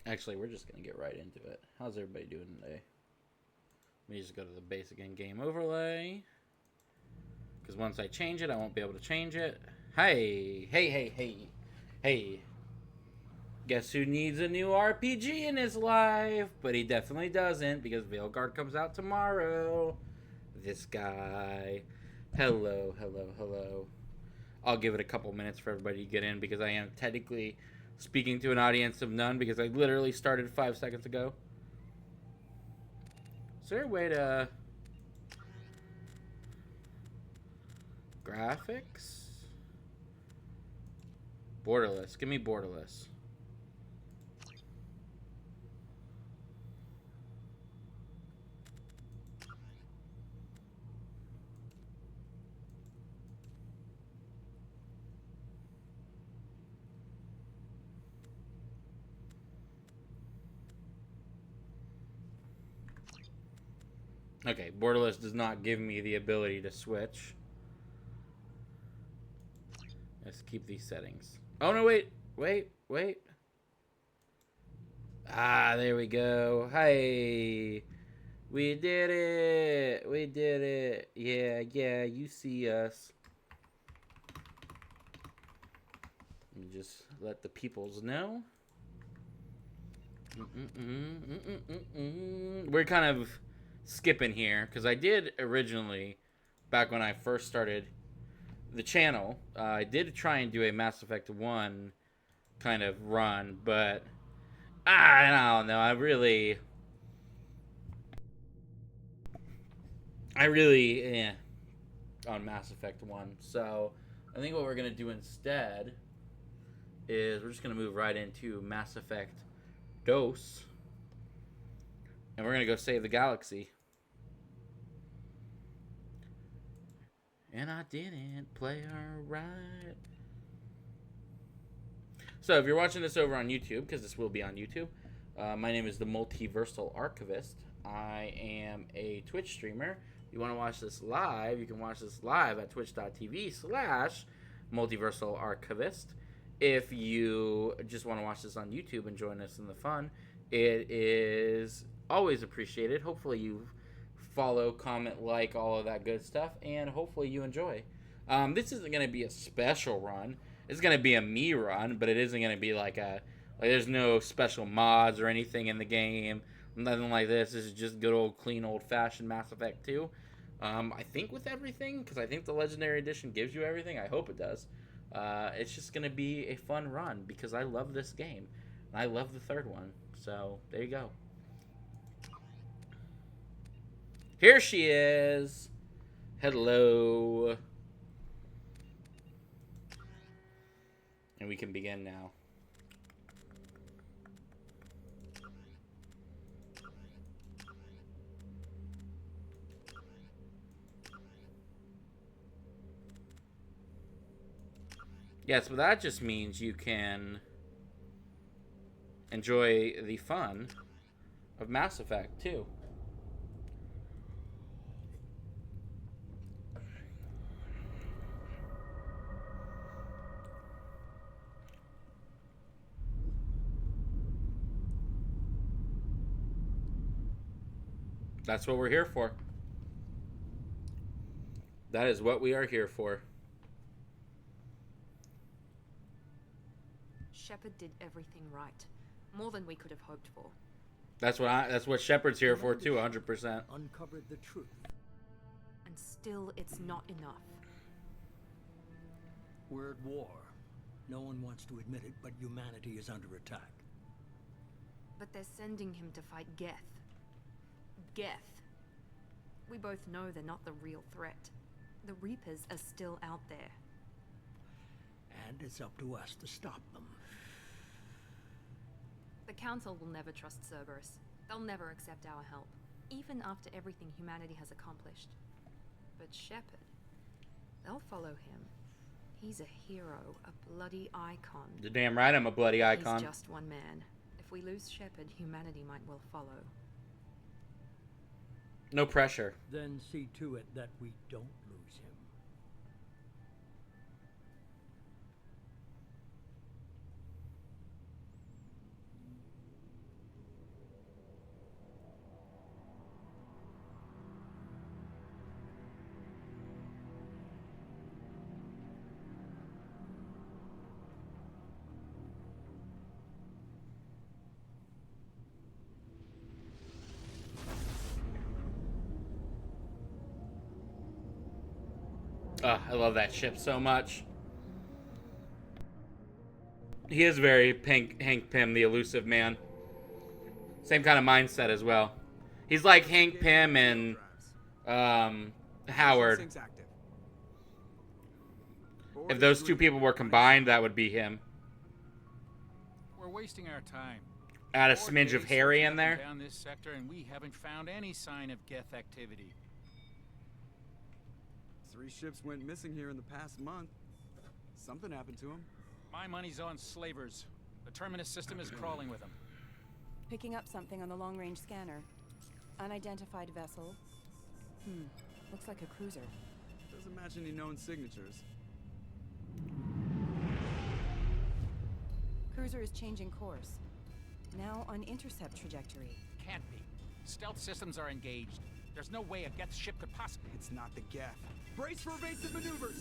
Actually, we're just going to get right into it. How's everybody doing today? Let me just go to the basic in-game overlay. Because once I change it, I won't be able to change it. Hey. Guess who needs a new RPG in his life? But he definitely doesn't, because Veilguard comes out tomorrow. This guy. Hello. I'll give it a couple minutes for everybody to get in, because I am technically speaking to an audience of none, because I literally started 5 seconds ago. Is there a way to... Graphics? Borderless. Give me borderless. Okay, borderless does not give me the ability to switch. Let's keep these settings. Oh, no, wait. Ah, there we go. Hey, we did it. Yeah, you see us. Let me just let the peoples know. We're kind of skipping here, because I did originally, back when I first started the channel, I did try and do a Mass Effect 1 kind of run, but I don't know. I really on Mass Effect 1. So I think what we're going to do instead is we're just going to move right into Mass Effect Dose, and we're going to go save the galaxy. And I didn't play her right. So if you're watching this over on YouTube, because this will be on YouTube, my name is the Multiversal Archivist. I am a Twitch streamer. If you want to watch this live, you can watch this live at twitch.tv/Multiversal Archivist. If you just want to watch this on YouTube and join us in the fun, it is always appreciated. Hopefully you follow, comment, like, all of that good stuff, and hopefully you enjoy. This isn't going to be a special run. It's going to be a me run, but it isn't going to be like there's no special mods or anything in the game. Nothing like this. This is just good old, clean, old-fashioned Mass Effect 2. I think with everything, because I think the Legendary Edition gives you everything. I hope it does. It's just going to be a fun run, because I love this game. And I love the third one. So, there you go. Here she is. Hello. And we can begin now. Yes, but that just means you can enjoy the fun of Mass Effect 2. That's what we're here for. That is what we are here for. Shephard did everything right. More than we could have hoped for. That's what Shepard's here for too, 100%. Uncovered the truth. And still, it's not enough. We're at war. No one wants to admit it, but humanity is under attack. But they're sending him to fight Geth. Geth. We both know they're not the real threat. The Reapers are still out there. And it's up to us to stop them. The Council will never trust Cerberus. They'll never accept our help, even after everything humanity has accomplished. But Shephard, they'll follow him. He's a hero, a bloody icon. You're damn right I'm a bloody icon. He's just one man. If we lose Shephard, humanity might well follow. No pressure. Then see to it that we don't lose him. I love that ship so much. He is very Hank Pym, the elusive man. Same kind of mindset as well. He's like Hank Pym and Howard. If those two people were combined, that would be him. We're wasting our time. Add a smidge of Harry in there. Down this sector, and we haven't found any sign of Geth activity. 3 ships went missing here in the past month. Something happened to them. My money's on slavers. The Terminus system is crawling with them. Picking up something on the long-range scanner. Unidentified vessel. Looks like a cruiser. Doesn't match any known signatures. Cruiser is changing course. Now on intercept trajectory. Can't be. Stealth systems are engaged. There's no way a Geth ship could possibly... It's not the Geth. Brace for evasive maneuvers!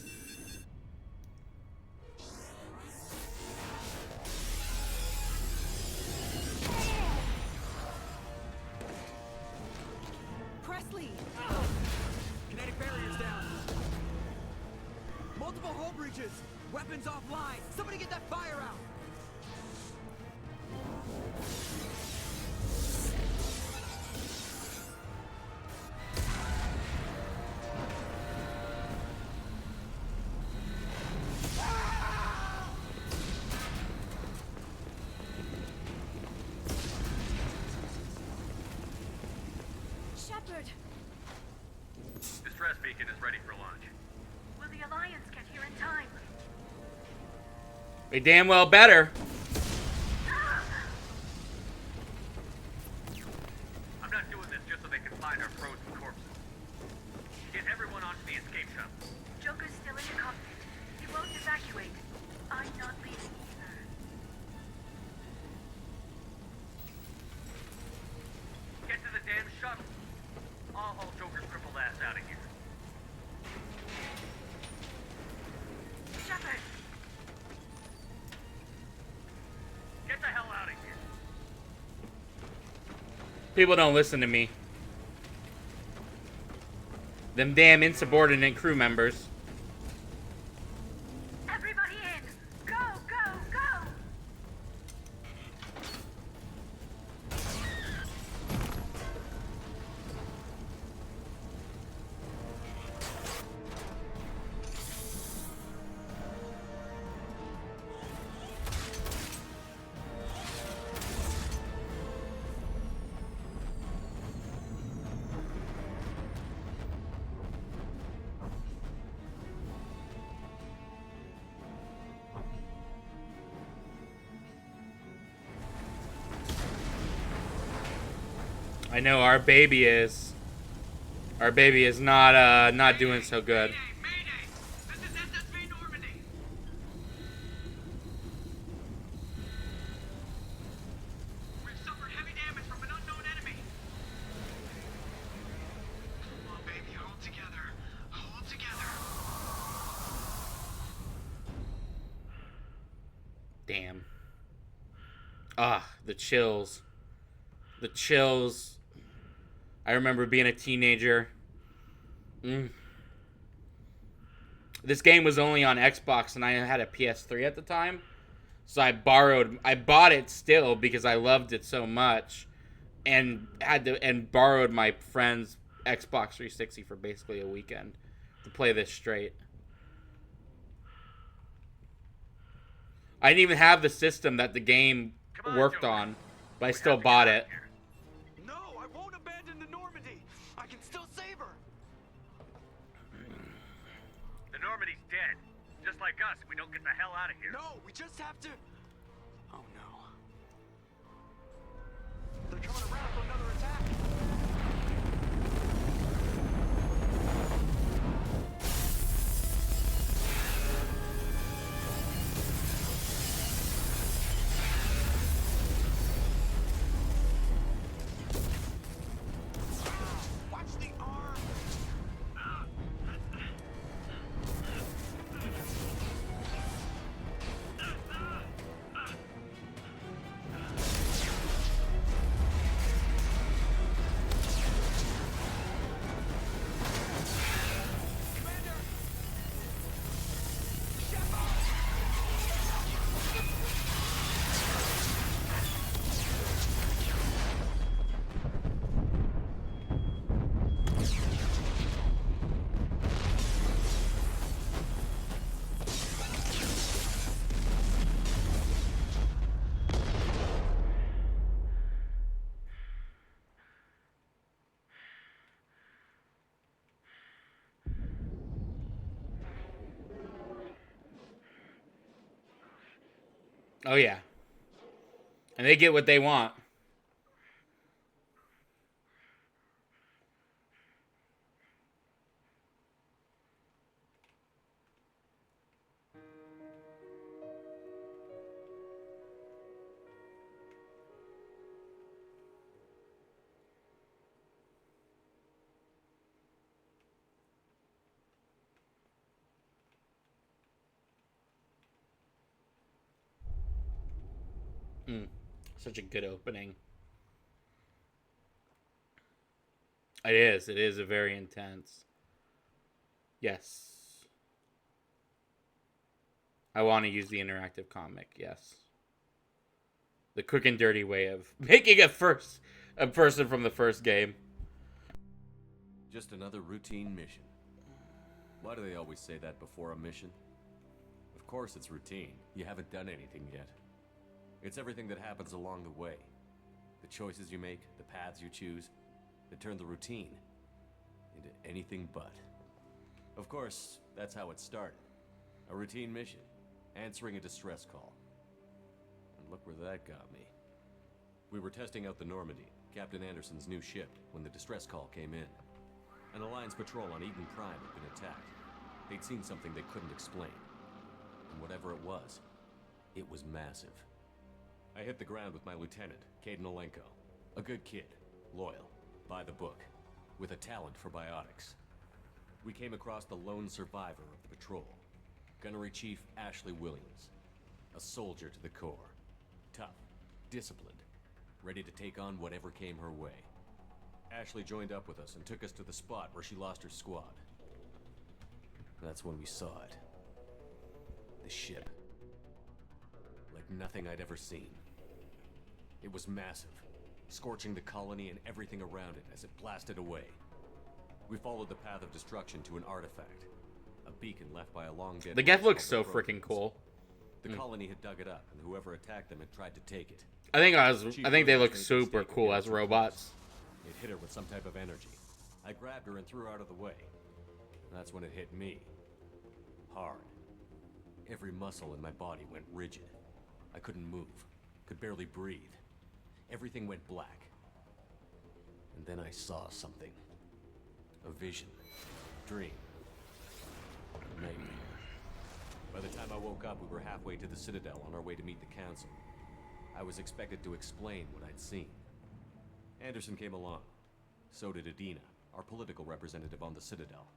Presley! Kinetic barriers down. Multiple hull breaches. Weapons offline. Somebody get that fire out. Shephard! Distress beacon is ready for launch. Will the Alliance get here in time? They damn well better. I'm not doing this just so they can find our frozen corpses. Get everyone onto the escape shuttle. Joker's still in the cockpit. He won't evacuate. I'm not leaving either. Get to the damn shuttle. I'll haul Joker's crippled ass out of here. Shepherd! Get the hell out of here. People don't listen to me. Them damn insubordinate crew members. Everybody in! Go, go, go! I know our baby is not doing so good. Mayday! This is SSV Normandy! We've suffered heavy damage from an unknown enemy. Come on, baby, hold together. Hold together. Damn. The chills. The chills. I remember being a teenager. This game was only on Xbox and I had a PS3 at the time. So I bought it still because I loved it so much and borrowed my friend's Xbox 360 for basically a weekend to play this straight. I didn't even have the system that the game worked on, but I still bought it. No, I won't abandon the Normandy. I can still save her. The Normandy's dead. Just like us, we don't get the hell out of here. No, we just have to. Oh no. They're coming around for another attack. Watch the arm. Oh yeah, and they get what they want. Mm, such a good opening. It is. It is a very intense. Yes. I want to use the interactive comic. Yes. The quick and dirty way of making a person from the first game. Just another routine mission. Why do they always say that before a mission? Of course it's routine. You haven't done anything yet. It's everything that happens along the way. The choices you make, the paths you choose, that turn the routine into anything but. Of course, that's how it started. A routine mission, answering a distress call. And look where that got me. We were testing out the Normandy, Captain Anderson's new ship, when the distress call came in. An Alliance patrol on Eden Prime had been attacked. They'd seen something they couldn't explain. And whatever it was massive. I hit the ground with my lieutenant, Caden Olenko. A good kid, loyal, by the book, with a talent for biotics. We came across the lone survivor of the patrol, Gunnery Chief Ashley Williams. A soldier to the core. Tough, disciplined, ready to take on whatever came her way. Ashley joined up with us and took us to the spot where she lost her squad. That's when we saw it. The ship. Like nothing I'd ever seen. It was massive, scorching the colony and everything around it as it blasted away. We followed the path of destruction to an artifact. A beacon left by a long dead... The Geth looks so freaking cool. The colony had dug it up, and whoever attacked them had tried to take it. I think they look super cool as robots. It hit her with some type of energy. I grabbed her and threw her out of the way. That's when it hit me. Hard. Every muscle in my body went rigid. I couldn't move. Could barely breathe. Everything went black. And then I saw something. A vision. Dream. A nightmare. By the time I woke up, we were halfway to the Citadel on our way to meet the Council. I was expected to explain what I'd seen. Anderson came along. So did Adina, our political representative on the Citadel.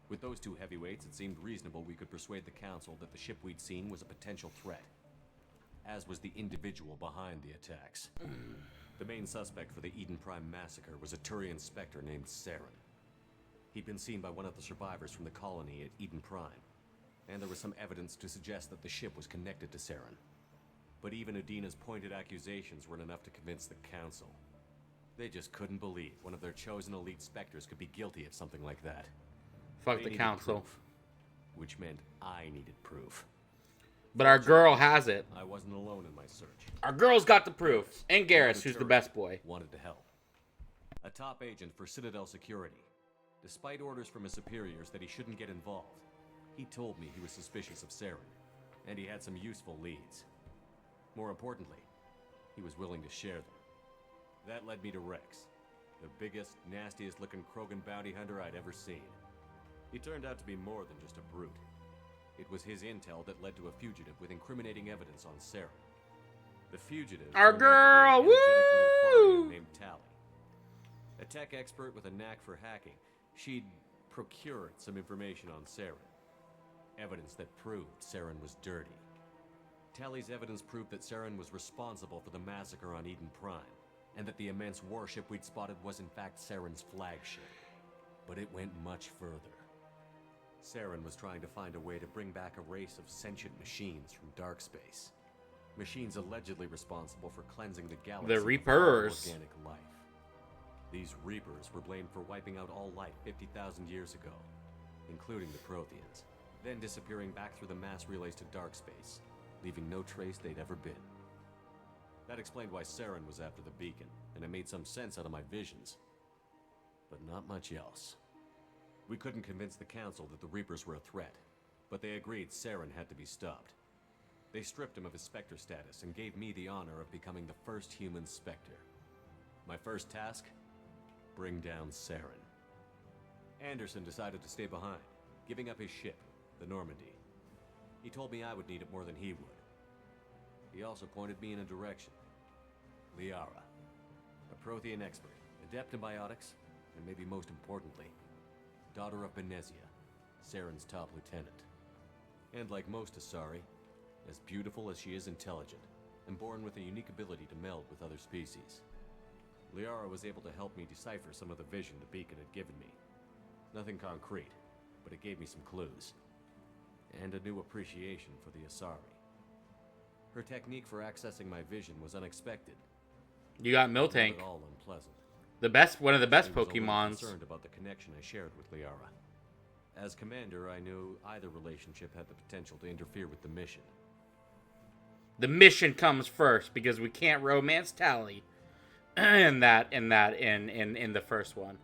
With those two heavyweights, it seemed reasonable we could persuade the Council that the ship we'd seen was a potential threat. As was the individual behind the attacks. The main suspect for the Eden Prime massacre was a Turian Spectre named Saren. He'd been seen by one of the survivors from the colony at Eden Prime, and there was some evidence to suggest that the ship was connected to Saren. But even Adina's pointed accusations weren't enough to convince the Council. They just couldn't believe one of their chosen elite Spectres could be guilty of something like that. Fuck They the needed Council. proof, which meant I needed proof. But our girl has it. I wasn't alone in my search. Our girl's got the proof. And Garrus, who's the Turian best boy. wanted to help. A top agent for Citadel Security. Despite orders from his superiors that he shouldn't get involved, he told me he was suspicious of Saren, and he had some useful leads. More importantly, he was willing to share them. That led me to Rex, the biggest, nastiest looking Krogan bounty hunter I'd ever seen. He turned out to be more than just a brute. It was his intel that led to a fugitive with incriminating evidence on Saren. The fugitive... Our girl, woo! ...named Tally. A tech expert with a knack for hacking, she'd procured some information on Saren. Evidence that proved Saren was dirty. Tally's evidence proved that Saren was responsible for the massacre on Eden Prime, and that the immense warship we'd spotted was in fact Saren's flagship. But it went much further. Saren was trying to find a way to bring back a race of sentient machines from dark space. Machines allegedly responsible for cleansing the galaxy The of all Reapers. organic life. These Reapers were blamed for wiping out all life 50,000 years ago, including the Protheans, then disappearing back through the mass relays to dark space, leaving no trace they'd ever been. That explained why Saren was after the beacon, and it made some sense out of my visions. But not much else. We couldn't convince the Council that the Reapers were a threat, but they agreed Saren had to be stopped. They stripped him of his Spectre status and gave me the honor of becoming the first human Spectre. My first task? Bring down Saren. Anderson decided to stay behind, giving up his ship, the Normandy. He told me I would need it more than he would. He also pointed me in a direction. Liara, a Prothean expert, adept in biotics, and maybe most importantly, daughter of Benezia, Saren's top lieutenant. And like most Asari, as beautiful as she is intelligent, and born with a unique ability to meld with other species. Liara was able to help me decipher some of the vision the beacon had given me. Nothing concrete, but it gave me some clues. And a new appreciation for the Asari. Her technique for accessing my vision was unexpected. You got Miltank. Not at all unpleasant. One of the best I was always Pokemons. concerned about the connection I shared with Liara. As commander, I knew either relationship had the potential to interfere with the mission. The mission comes first because we can't romance Tally in the first one.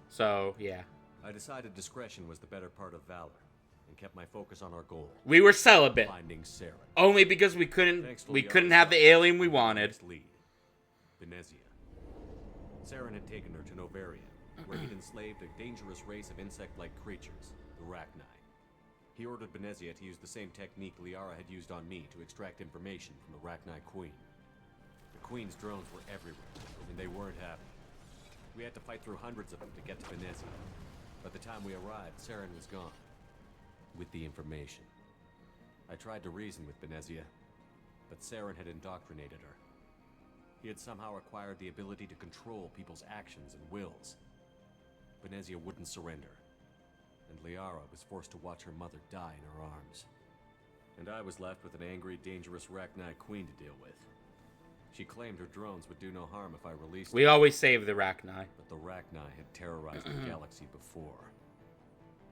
So yeah, I decided discretion was the better part of valor, and kept my focus on our goal. we were celibate Finding Saren. only because we couldn't Thanks to couldn't Liara's have the help, alien we wanted. next lead, Benezia. Saren had taken her to Novaria, where he'd enslaved a dangerous race of insect-like creatures, the Rachni. He ordered Benezia to use the same technique Liara had used on me to extract information from the Rachni Queen. The Queen's drones were everywhere, and they weren't happy. We had to fight through hundreds of them to get to Benezia. By the time we arrived, Saren was gone. With the information. I tried to reason with Benezia, but Saren had indoctrinated her. He had somehow acquired the ability to control people's actions and wills. Benezia wouldn't surrender, and Liara was forced to watch her mother die in her arms. And I was left with an angry, dangerous Rachni Queen to deal with. She claimed her drones would do no harm if I released We them, always save the Rachni. but the Rachni had terrorized the galaxy before.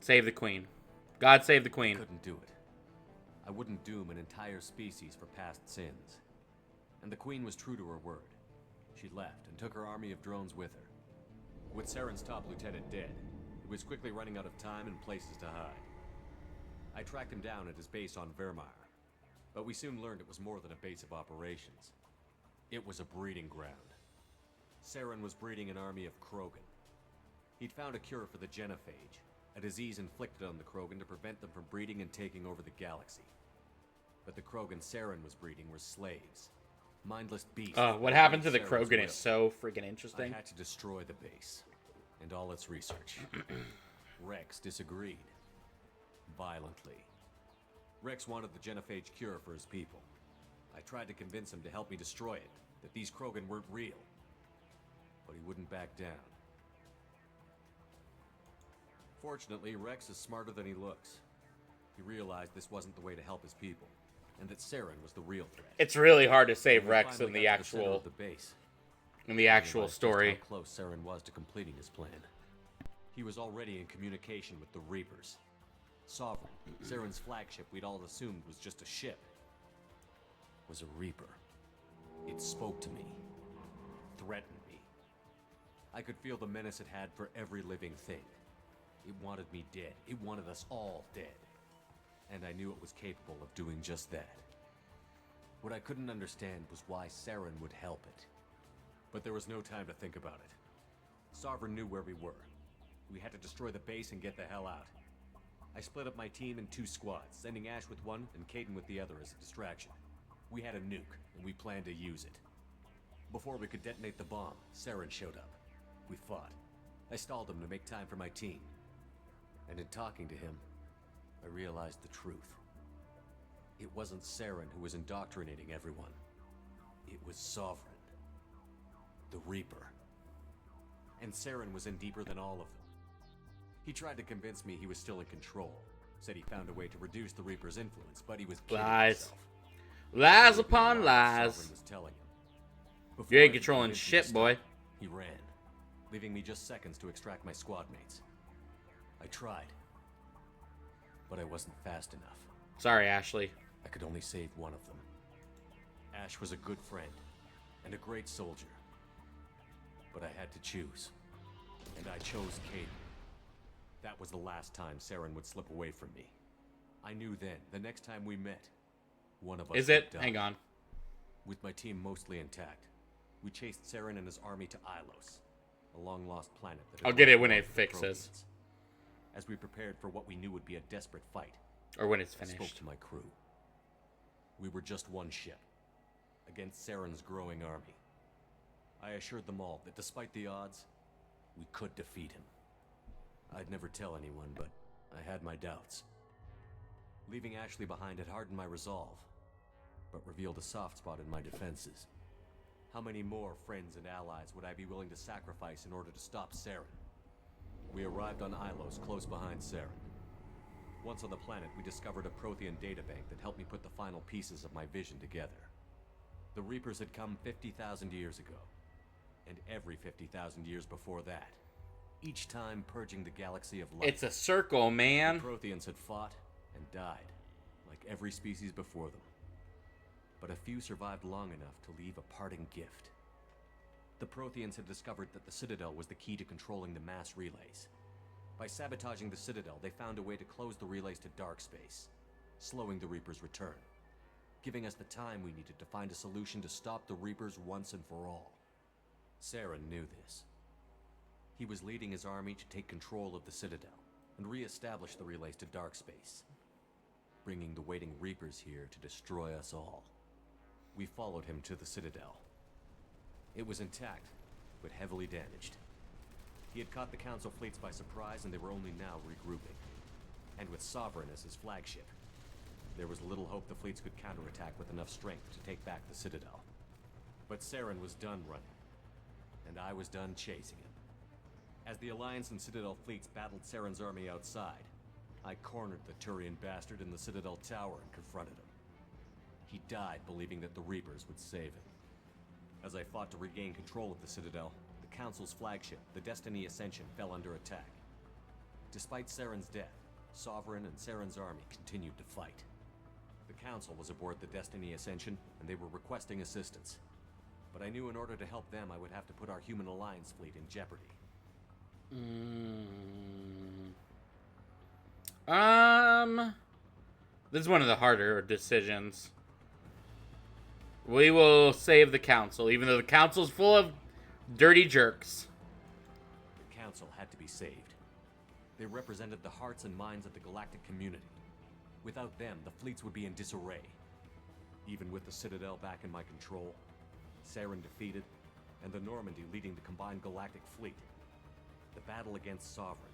Save the queen. God save the I queen. couldn't do it. I wouldn't doom an entire species for past sins. And the Queen was true to her word. She left and took her army of drones with her. With Saren's top lieutenant dead, it was quickly running out of time and places to hide. I tracked him down at his base on Vermeer, but we soon learned it was more than a base of operations. It was a breeding ground. Saren was breeding an army of Krogan. He'd found a cure for the genophage, a disease inflicted on the Krogan to prevent them from breeding and taking over the galaxy. But the Krogan Saren was breeding were slaves. Mindless beasts. What happened to the Saren's Krogan will. is so freaking interesting. I had to destroy the base and all its research. Rex disagreed. Violently. Rex wanted the genophage cure for his people. I tried to convince him to help me destroy it, that these Krogan weren't real. But he wouldn't back down. Fortunately, Rex is smarter than he looks. He realized this wasn't the way to help his people, and that Saren was the real threat. It's really hard to save When we Rex finally in got the to center actual of the base, in I the actual realized just story. how close Saren was to completing his plan. He was already in communication with the Reapers. Sovereign, Saren's flagship we'd all assumed was just a ship, was a Reaper. It spoke to me, threatened me. I could feel the menace it had for every living thing. It wanted me dead. It wanted us all dead. And I knew it was capable of doing just that. What I couldn't understand was why Saren would help it. But there was no time to think about it. Sovereign knew where we were. We had to destroy the base and get the hell out. I split up my team in 2 squads, sending Ash with one and Caden with the other as a distraction. We had a nuke, and we planned to use it. Before we could detonate the bomb, Saren showed up. We fought. I stalled him to make time for my team. And in talking to him, I realized the truth. It wasn't Saren who was indoctrinating everyone. It was Sovereign. The Reaper. And Saren was in deeper than all of them. He tried to convince me he was still in control. Said he found a way to reduce the Reaper's influence, but he was kidding Lies. himself. Lies Believing upon what lies. Sovereign was telling him. Before You ain't I could controlling convince him to shit, stop, boy. He ran, leaving me just seconds to extract my squad mates. I tried, but I wasn't fast enough. Sorry, Ashley. I could only save one of them. Ash was a good friend and a great soldier, but I had to choose, and I chose Caden. That was the last time Saren would slip away from me. I knew then, the next time we met, One of us Is it? got Hang down. on. With my team mostly intact, we chased Saren and his army to Ilos, a long-lost planet that had I'll get it once when belonged it to the fixes. Protheans. As we prepared for what we knew would be a desperate fight, Or when it's I spoke finished. to my crew. We were just one ship, against Saren's growing army. I assured them all that despite the odds, we could defeat him. I'd never tell anyone, but I had my doubts. Leaving Ashley behind had hardened my resolve, but revealed a soft spot in my defenses. How many more friends and allies would I be willing to sacrifice in order to stop Saren? We arrived on Ilos, close behind Saren. Once on the planet, we discovered a Prothean databank that helped me put the final pieces of my vision together. The Reapers had come 50,000 years ago, and every 50,000 years before that, each time purging the galaxy of life. It's a circle, man. The Protheans had fought and died, like every species before them. But a few survived long enough to leave a parting gift. The Protheans had discovered that the Citadel was the key to controlling the mass relays. By sabotaging the Citadel, they found a way to close the relays to dark space, slowing the Reapers' return, giving us the time we needed to find a solution to stop the Reapers once and for all. Saren knew this. He was leading his army to take control of the Citadel and re-establish the relays to dark space, bringing the waiting Reapers here to destroy us all. We followed him to the Citadel. It was intact, but heavily damaged. He had caught the Council fleets by surprise, and they were only now regrouping. And with Sovereign as his flagship, there was little hope the fleets could counterattack with enough strength to take back the Citadel. But Saren was done running, and I was done chasing him. As the Alliance and Citadel fleets battled Saren's army outside, I cornered the Turian bastard in the Citadel tower and confronted him. He died believing that the Reapers would save him. As I fought to regain control of the Citadel, the Council's flagship, the Destiny Ascension, fell under attack. Despite Saren's death, Sovereign and Saren's army continued to fight. The Council was aboard the Destiny Ascension, and they were requesting assistance. But I knew in order to help them, I would have to put our human alliance fleet in jeopardy. This is one of the harder decisions. We will save the Council, even though the Council's full of dirty jerks. The Council had to be saved. They represented the hearts and minds of the galactic community. Without them, the fleets would be in disarray. Even with the Citadel back in my control, Saren defeated, and the Normandy leading the combined galactic fleet, the battle against Sovereign,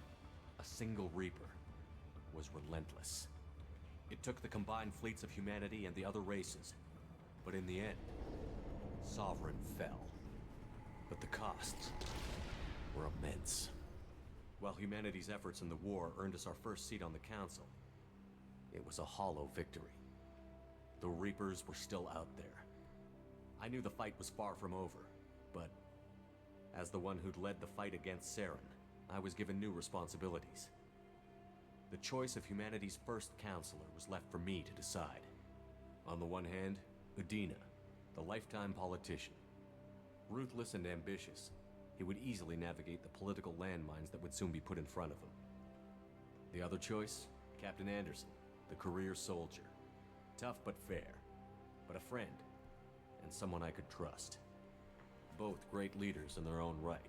a single Reaper, was relentless. It took the combined fleets of humanity and the other races, but in the end, Sovereign fell. But the costs were immense. While humanity's efforts in the war earned us our first seat on the Council, it was a hollow victory. The Reapers were still out there. I knew the fight was far from over, but as the one who'd led the fight against Saren, I was given new responsibilities. The choice of humanity's first counselor was left for me to decide. On the one hand, Udina, the lifetime politician. Ruthless and ambitious, he would easily navigate the political landmines that would soon be put in front of him. The other choice, Captain Anderson, the career soldier. Tough but fair, but a friend, and someone I could trust. Both great leaders in their own right.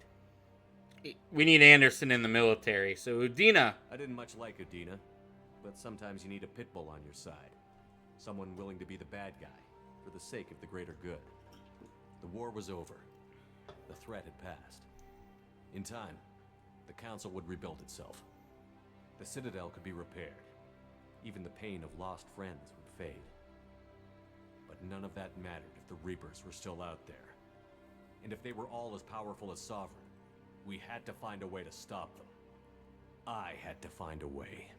We need Anderson in the military, so Udina. I didn't much like Udina, but sometimes you need a pit bull on your side. Someone willing to be the bad guy, for the sake of the greater good. The war was over. The threat had passed. In time, the Council would rebuild itself. The Citadel could be repaired. Even the pain of lost friends would fade. But none of that mattered if the Reapers were still out there. And if they were all as powerful as Sovereign, we had to find a way to stop them. I had to find a way.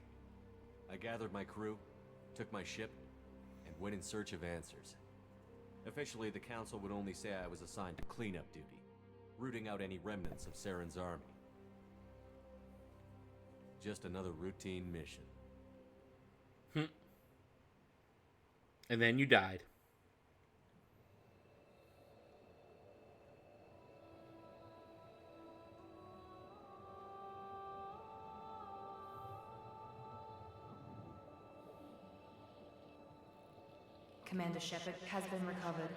I gathered my crew, took my ship, and went in search of answers. Officially, the Council would only say I was assigned to cleanup duty, rooting out any remnants of Saren's army. Just another routine mission. And then you died. Commander Shephard has been recovered.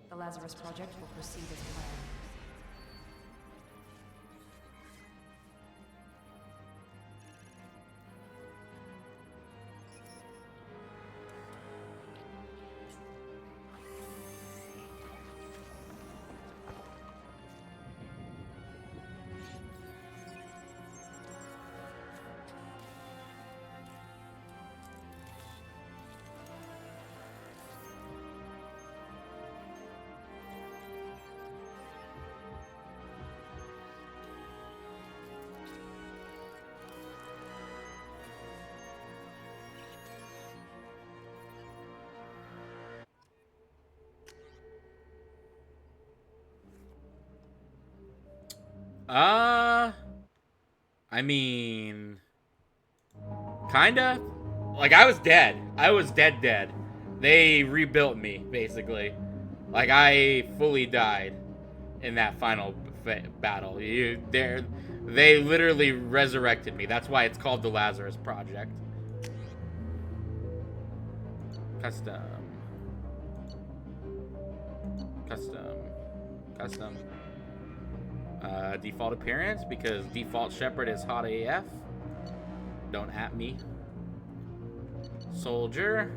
The Lazarus Project will proceed as planned. I mean, kinda. Like, I was dead. I was dead. They rebuilt me, basically. Like, I fully died in that final battle. They literally resurrected me. That's why it's called the Lazarus Project. Custom. Default appearance, because default Shepherd is hot AF. Don't at me. Soldier.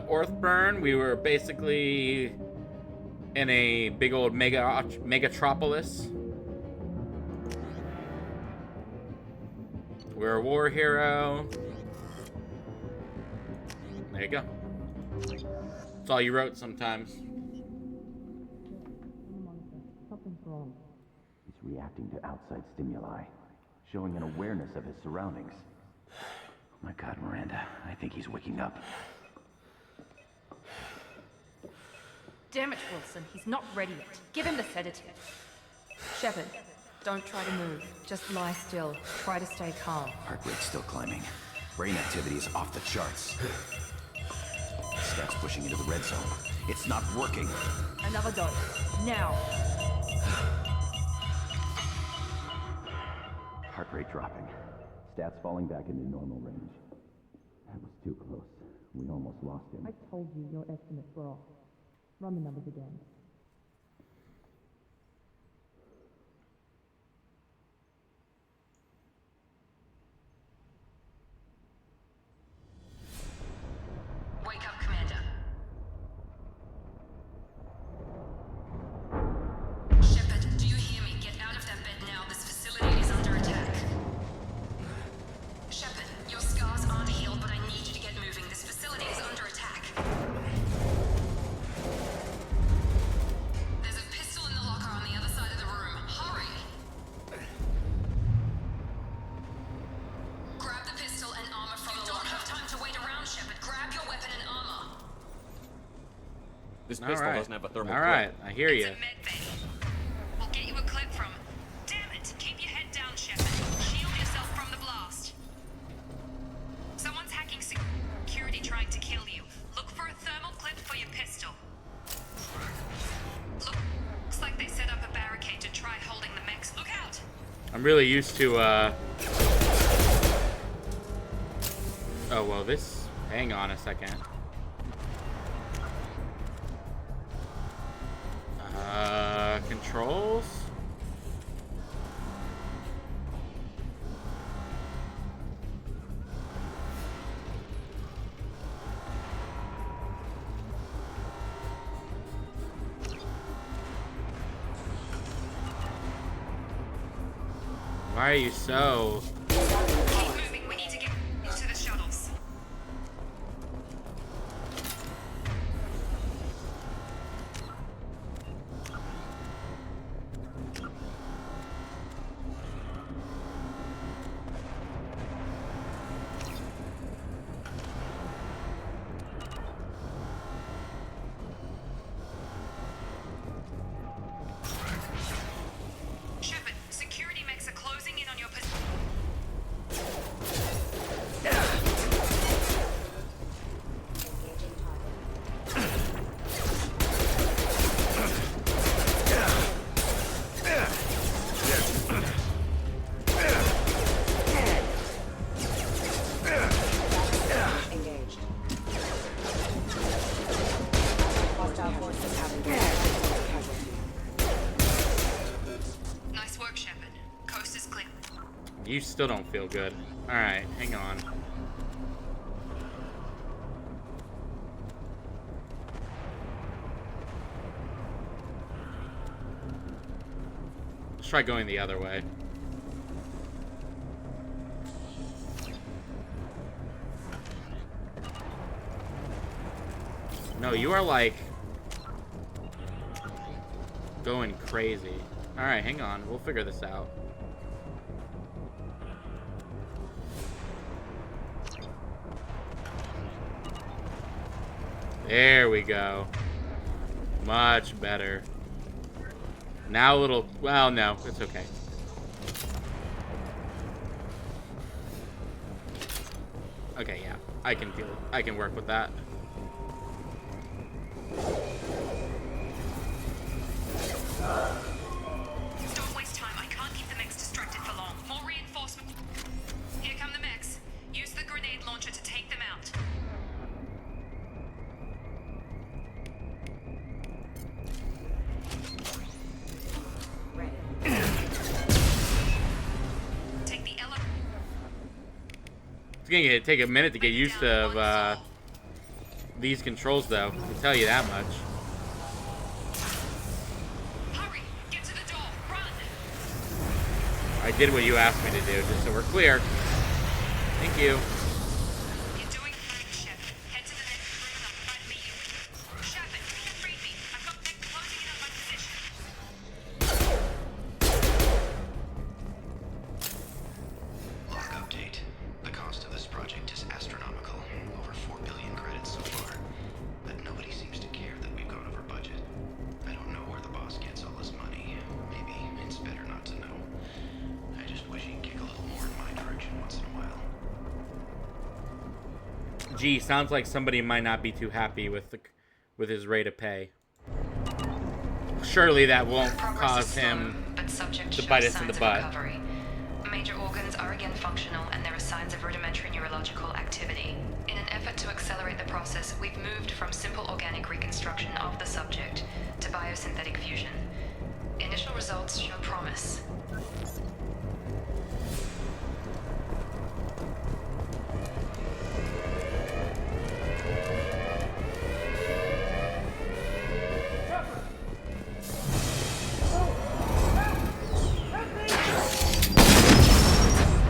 Orthburn, we were basically in a big old megatropolis. We're a war hero. There you go. That's all you wrote sometimes. Something's wrong. He's reacting to outside stimuli, showing an awareness of his surroundings. Oh my God, Miranda, I think he's waking up. Damn it, Wilson. He's not ready yet. Give him the sedative. Shepherd, don't try to move. Just lie still. Try to stay calm. Heart rate's still climbing. Brain activity is off the charts. Steps pushing into the red zone. It's not working. Another dose. Now. Heart rate dropping. Stats falling back into normal range. That was too close. We almost lost him. I told you your estimates were off. Run the numbers again. Wake up, Commander. Shepherd, do you hear me? Get out of that bed now. This facility is under attack. Shepherd, your scars aren't healed, but I need you to get moving. This facility is under attack. There's a pistol in the locker on the other side of the room. Hurry! Grab the pistol and armor from the locker. You don't have time to wait around, Shepherd. Grab your weapon and armor. This pistol doesn't have a thermal All clip. right, I hear you. It's a med bay. We'll get you a clip from. Damn it! Keep your head down, Shepherd. Shield yourself from the blast. Someone's hacking security trying to kill you. Look for a thermal clip for your pistol. Looks like they set up a barricade to try holding the mechs. Look out! I'm really used to, Oh, well, this... Hang on a second. Controls? Why are you so... Keep moving. We need to get to the shuttles. Shepard, security mechs are closing in on your position. You still don't feel good. Alright, hang on. Let's try going the other way. No, you are like going crazy. Alright, hang on. We'll figure this out. There we go. Much better. Now a little... Well, no. It's okay. Okay, yeah. I can feel it. I can work with that. Don't waste time. I can't keep the mechs distracted for long. More reinforcement. Here come the mechs. Use the grenade launcher to take them out. Take the elevator. It's gonna take a minute to get used to these controls, though. I can tell you that much. Hurry! Get to the door! Run! I did what you asked me to do, just so we're clear. Thank you. You're doing fine, Shep. Head to the next room and I'll try to meet you. Shepherd, you can read me. I've got mech closing in on my position. Log update. The cost of this project is astronomical. Over 4 billion credits so far. But nobody seems to care that we've gone over budget. I don't know where the boss gets all this money. Maybe it's better not to know. I just wish he'd kick a little more in my direction once in a while. Gee, sounds like somebody might not be too happy with his rate of pay. Surely that won't cause him to bite us in the butt. Recovery. Major organs are again functional and there are signs of rudimentary neurological activity. In an effort to accelerate the process, we've moved from simple organic reconstruction of the subject to biosynthetic fusion. Initial results show promise.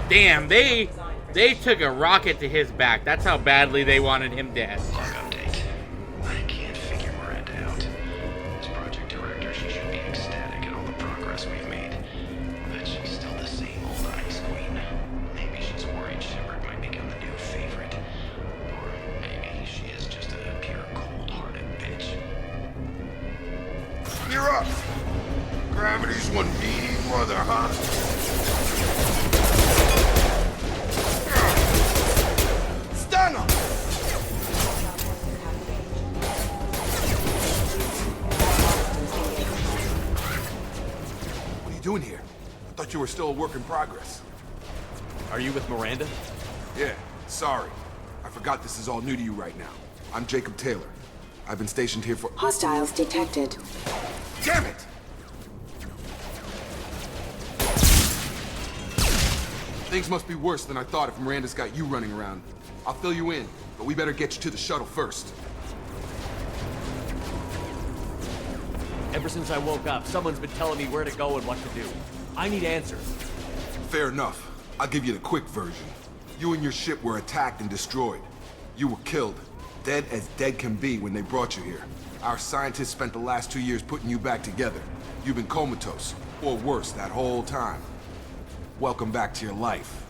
Damn, they took a rocket to his back. That's how badly they wanted him dead. Log update. I can't figure Miranda out. As project director, she should be ecstatic at all the progress we've made. But she's still the same old ice queen. Maybe she's worried Shepherd might become the new favorite. Or maybe she is just a pure cold-hearted bitch. You're up! Gravity's one mean mother, huh? Stun him! What are you doing here? I thought you were still a work in progress. Are you with Miranda? Yeah, sorry. I forgot this is all new to you right now. I'm Jacob Taylor. I've been stationed here for— Hostiles detected. Damn it! Things must be worse than I thought if Miranda's got you running around. I'll fill you in, but we better get you to the shuttle first. Ever since I woke up, someone's been telling me where to go and what to do. I need answers. Fair enough. I'll give you the quick version. You and your ship were attacked and destroyed. You were killed. Dead as dead can be when they brought you here. Our scientists spent the last 2 years putting you back together. You've been comatose, or worse, that whole time. Welcome back to your life.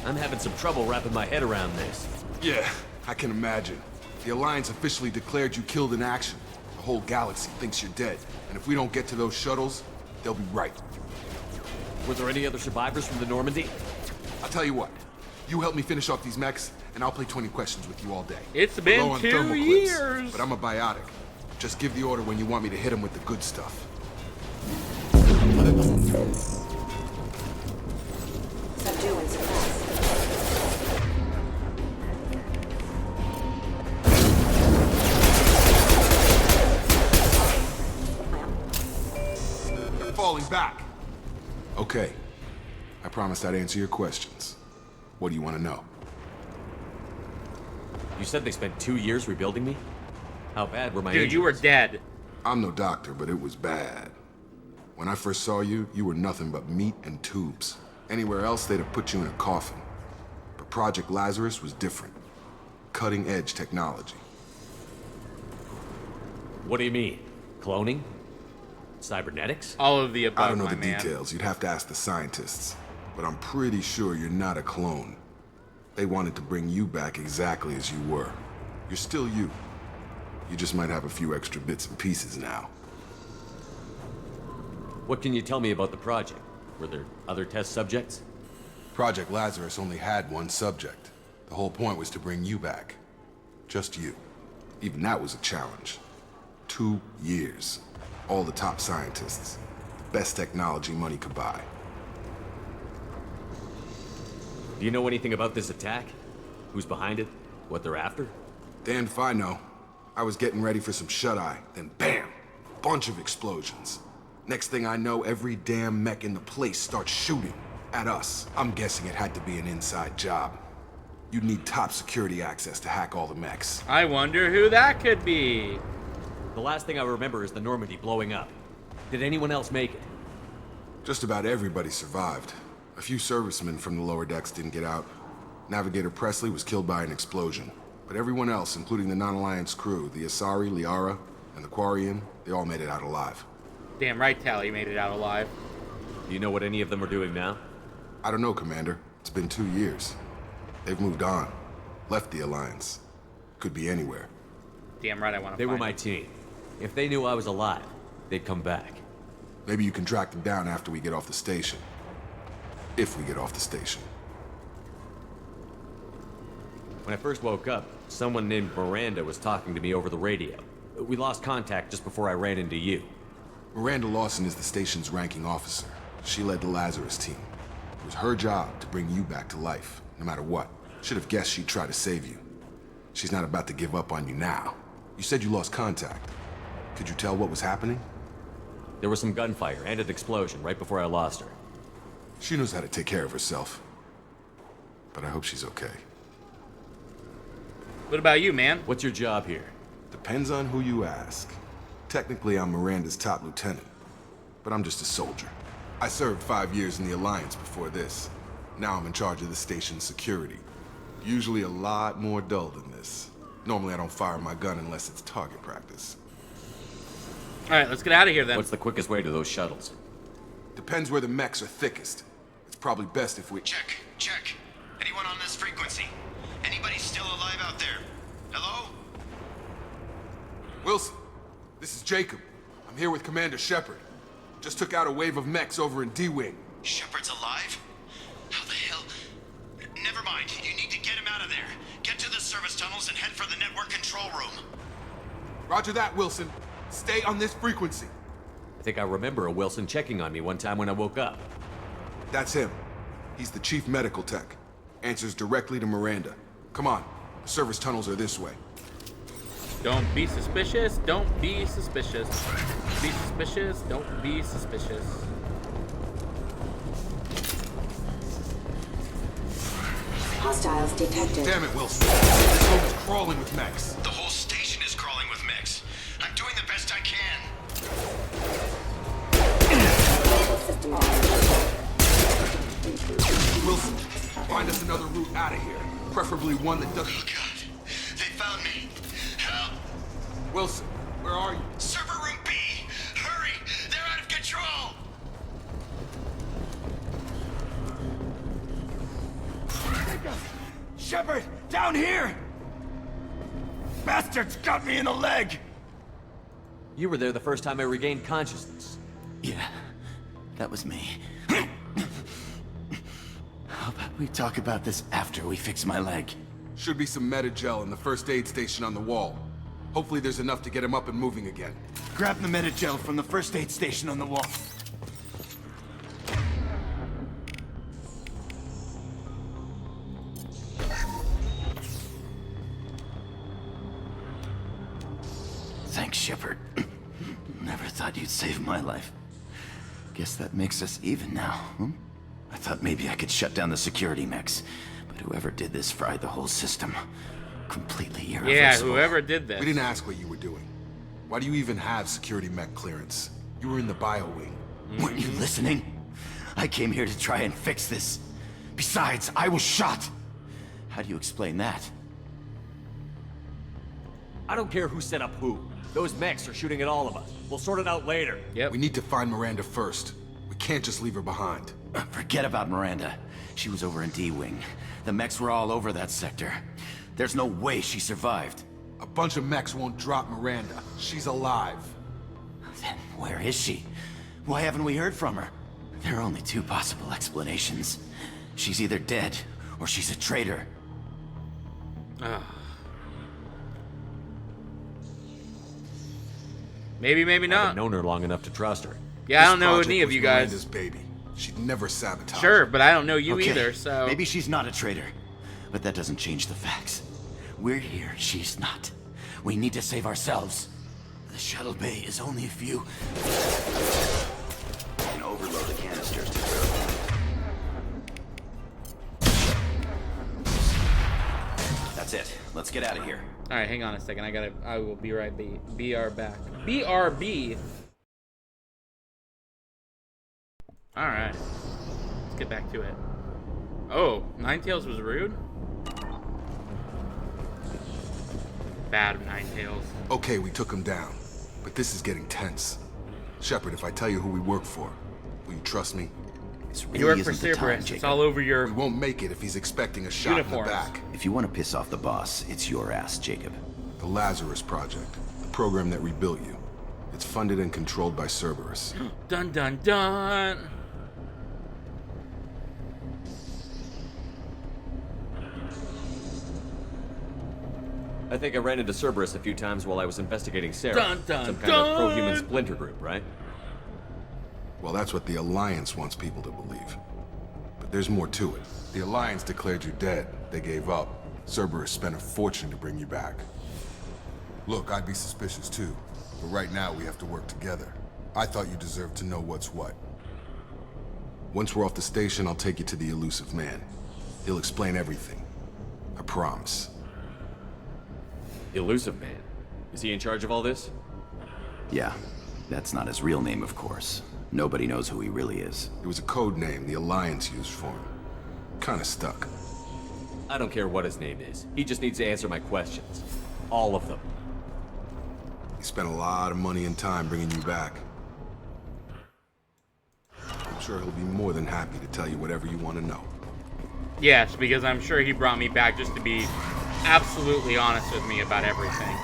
I'm having some trouble wrapping my head around this. Yeah, I can imagine. The Alliance officially declared you killed in action. The whole galaxy thinks you're dead, and if we don't get to those shuttles, they'll be right. Were there any other survivors from the Normandy? I'll tell you what. You help me finish off these mechs, and I'll play 20 questions with you all day. It's been Low on 2 thermal years. clips, but I'm a biotic. Just give the order when you want me to hit them with the good stuff. Subdue and suppress. falling back. Okay. I promised I'd answer your questions. What do you want to know? You said they spent 2 years rebuilding me? How bad were my Dude, injuries? you were dead. I'm no doctor, but it was bad. When I first saw you, you were nothing but meat and tubes. Anywhere else, they'd have put you in a coffin. But Project Lazarus was different. Cutting-edge technology. What do you mean? Cloning? Cybernetics? All of the above, I don't know my the man. details. You'd have to ask the scientists. But I'm pretty sure you're not a clone. They wanted to bring you back exactly as you were. You're still you. You just might have a few extra bits and pieces now. What can you tell me about the project? Were there other test subjects? Project Lazarus only had one subject. The whole point was to bring you back. Just you. Even that was a challenge. 2 years. All the top scientists. The best technology money could buy. Do you know anything about this attack? Who's behind it? What they're after? Damned if I know. I was getting ready for some shut-eye, then bam! Bunch of explosions. Next thing I know, every damn mech in the place starts shooting. At us. I'm guessing it had to be an inside job. You'd need top security access to hack all the mechs. I wonder who that could be. The last thing I remember is the Normandy blowing up. Did anyone else make it? Just about everybody survived. A few servicemen from the lower decks didn't get out. Navigator Presley was killed by an explosion. But everyone else, including the non-Alliance crew, the Asari, Liara, and the Quarian, they all made it out alive. Damn right Tally made it out alive. Do you know what any of them are doing now? I don't know, Commander. It's been 2 years. They've moved on. Left the Alliance. Could be anywhere. Damn right I want to They were find my him. team. If they knew I was alive, they'd come back. Maybe you can track them down after we get off the station. If we get off the station. When I first woke up, someone named Miranda was talking to me over the radio. We lost contact just before I ran into you. Miranda Lawson is the station's ranking officer. She led the Lazarus team. It was her job to bring you back to life, no matter what. Should have guessed she'd try to save you. She's not about to give up on you now. You said you lost contact. Could you tell what was happening? There was some gunfire and an explosion right before I lost her. She knows how to take care of herself. But I hope she's okay. What about you, man? What's your job here? Depends on who you ask. Technically, I'm Miranda's top lieutenant. But I'm just a soldier. I served 5 years in the Alliance before this. Now I'm in charge of the station's security. Usually a lot more dull than this. Normally I don't fire my gun unless it's target practice. Alright, let's get out of here then. What's the quickest way to those shuttles? Depends where the mechs are thickest. It's probably best if we... Check. Anyone on this frequency? Anybody still alive out there? Hello? Wilson, this is Jacob. I'm here with Commander Shephard. Just took out a wave of mechs over in D-Wing. Shepherd's alive? How the hell? Never mind. You need to get him out of there. Get to the service tunnels and head for the network control room. Roger that, Wilson. Stay on this frequency. I think I remember a Wilson checking on me one time when I woke up. That's him. He's the chief medical tech. Answers directly to Miranda. Come on. The service tunnels are this way. Don't be suspicious. Don't be suspicious. Be suspicious. Don't be suspicious. Hostiles detected. Damn it, Wilson. This room's crawling with mechs. The whole station is crawling with mechs. I'm doing the best I can. System damage. Wilson, find us another route out of here. Preferably one that doesn't... Oh, God. They found me. Help. Wilson, where are you? Server room B. Hurry. They're out of control. Shephard, down here! Bastards got me in the leg! You were there the first time I regained consciousness. Yeah, that was me. How about we talk about this after we fix my leg? Should be some Metagel in the first aid station on the wall. Hopefully there's enough to get him up and moving again. Grab the Metagel from the first aid station on the wall. Thanks, Shephard. Never thought you'd save my life. Guess that makes us even now, hmm? I thought maybe I could shut down the security mechs, but whoever did this fried the whole system. Completely irreversible. Yeah, whoever did this. We didn't ask what you were doing. Why do you even have security mech clearance? You were in the bio wing. Weren't you listening? I came here to try and fix this. Besides, I was shot. How do you explain that? I don't care who set up who. Those mechs are shooting at all of us. We'll sort it out later. Yep. We need to find Miranda first. We can't just leave her behind. Forget about Miranda. She was over in D-Wing. The mechs were all over that sector. There's no way she survived. A bunch of mechs won't drop Miranda. She's alive. Then where is she? Why haven't we heard from her? There are only two possible explanations. She's either dead, or she's a traitor. Maybe, maybe I not. haven't known her long enough to trust her. Yeah, I don't This know project any of was you guys. Miranda's baby. She'd never sabotage. Sure, but I don't know you Okay, either, so... maybe she's not a traitor. But that doesn't change the facts. We're here, she's not. We need to save ourselves. The shuttle bay is only a few... And overload the canisters to That's it. Let's get out of here. Alright, hang on a second. I will be right back. BRB. Alright. Let's get back to it. Oh, Ninetales was rude? Bad Ninetales. Okay, we took him down. But this is getting tense. Shepard, if I tell you who we work for, will you trust me? This You work really for isn't the time, Cerberus. It's Jacob. all over your... We won't make it if he's expecting a shot Uniforms. in the back. If you want to piss off the boss, it's your ass, Jacob. The Lazarus Project, the program that rebuilt you. It's funded and controlled by Cerberus. Dun dun dun! I think I ran into Cerberus a few times while I was investigating Sarah. Dun, dun, Some kind of pro-human splinter group, right? Well, that's what the Alliance wants people to believe. But there's more to it. The Alliance declared you dead. They gave up. Cerberus spent a fortune to bring you back. Look, I'd be suspicious too. But right now, we have to work together. I thought you deserved to know what's what. Once we're off the station, I'll take you to the elusive man. He'll explain everything. I promise. Elusive Man. Is he in charge of all this? Yeah, that's not his real name, of course. Nobody knows who he really is. It was a code name the Alliance used for him. Kinda stuck. I don't care what his name is. He just needs to answer my questions. All of them. He spent a lot of money and time bringing you back. I'm sure he'll be more than happy to tell you whatever you want to know. Yes, because I'm sure he brought me back just to be absolutely honest with me about everything.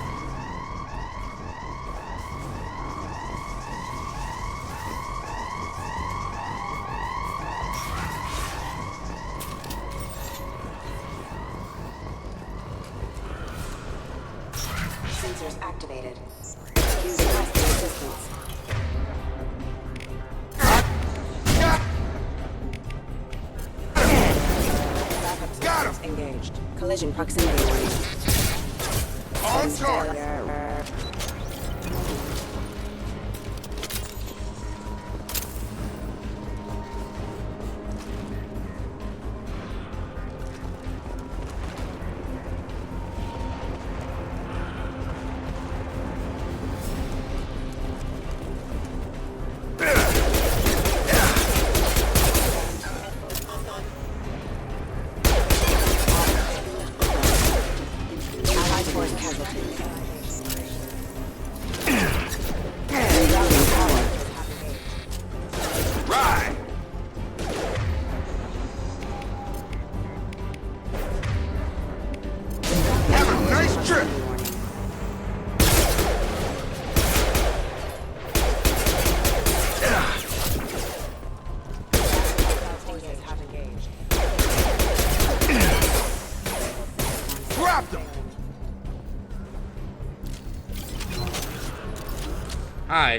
Sensors activated. Use faster assistance. Got him! Engaged. Collision proximity warning. On target! Allied force casualty. Right! Have a nice trip! Dropped him! Hi.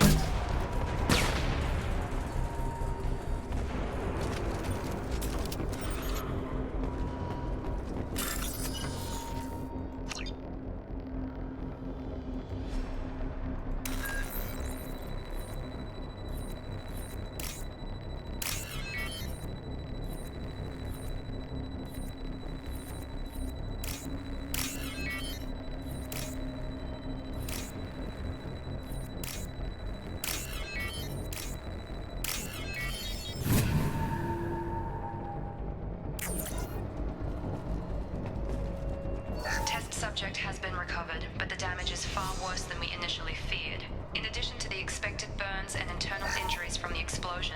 subject has been recovered, but the damage is far worse than we initially feared. In addition to the expected burns and internal injuries from the explosion,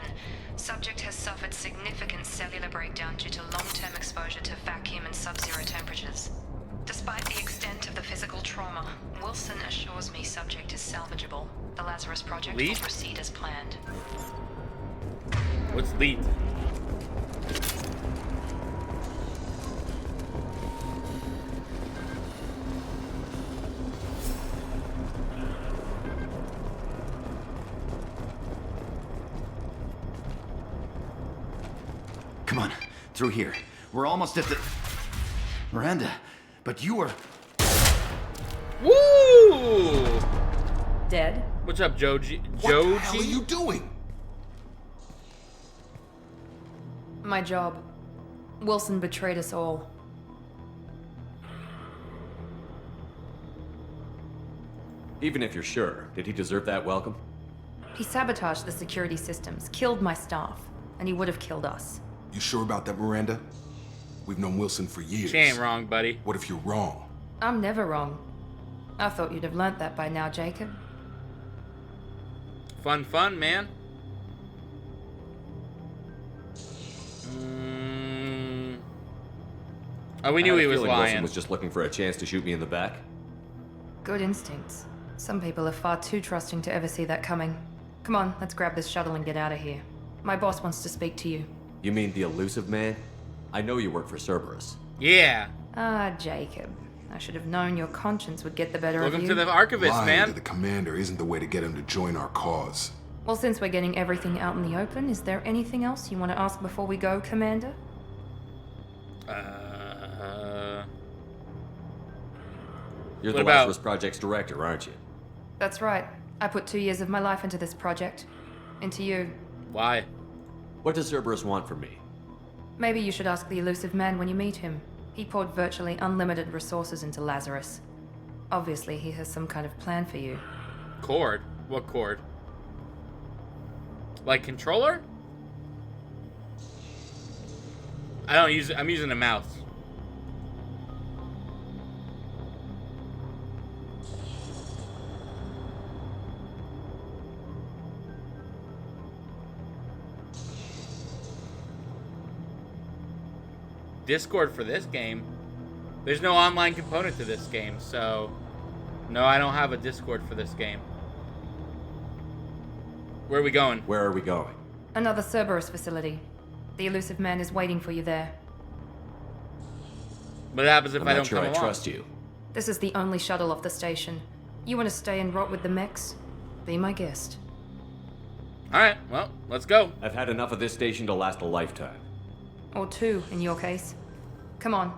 subject has suffered significant cellular breakdown due to long-term exposure to vacuum and sub-zero temperatures. Despite the extent of the physical trauma, Wilson assures me subject is salvageable. The Lazarus Project will proceed as planned. What's lead? Come on, through here. We're almost at the... Miranda, but you were... Woo! Dead? What's up, Joji? What the hell are you doing? My job. Wilson betrayed us all. Even if you're sure, did he deserve that welcome? He sabotaged the security systems, killed my staff, and he would have killed us. You sure about that, Miranda? We've known Wilson for years. She ain't wrong, buddy. What if you're wrong? I'm never wrong. I thought you'd have learnt that by now, Jacob. Fun, man. Oh, we knew he was lying. Wilson was just looking for a chance to shoot me in the back. Good instincts. Some people are far too trusting to ever see that coming. Come on, let's grab this shuttle and get out of here. My boss wants to speak to you. You mean the elusive man? I know you work for Cerberus. Yeah. Ah, Jacob. I should have known your conscience would get the better of you. Welcome to the Archivist, Lying man. to the commander isn't the way to get him to join our cause. Well, since we're getting everything out in the open, is there anything else you want to ask before we go, Commander? You're the Lazarus Project's director, aren't you? That's right. I put 2 years of my life into this project. Into you. Why? What does Cerberus want from me? Maybe you should ask the elusive man when you meet him. He poured virtually unlimited resources into Lazarus. Obviously, he has some kind of plan for you. Cord? What cord? Like controller? I don't use it. I'm using a mouse. Discord for this game. There's no online component to this game, so no, I don't have a Discord for this game. Where are we going? Where are we going? Another Cerberus facility. The elusive man is waiting for you there. What happens if I don't come along? I'm not sure I trust you. This is the only shuttle off the station. You want to stay and rot with the mechs? Be my guest. Alright, well, let's go. I've had enough of this station to last a lifetime. Or 2, in your case. Come on,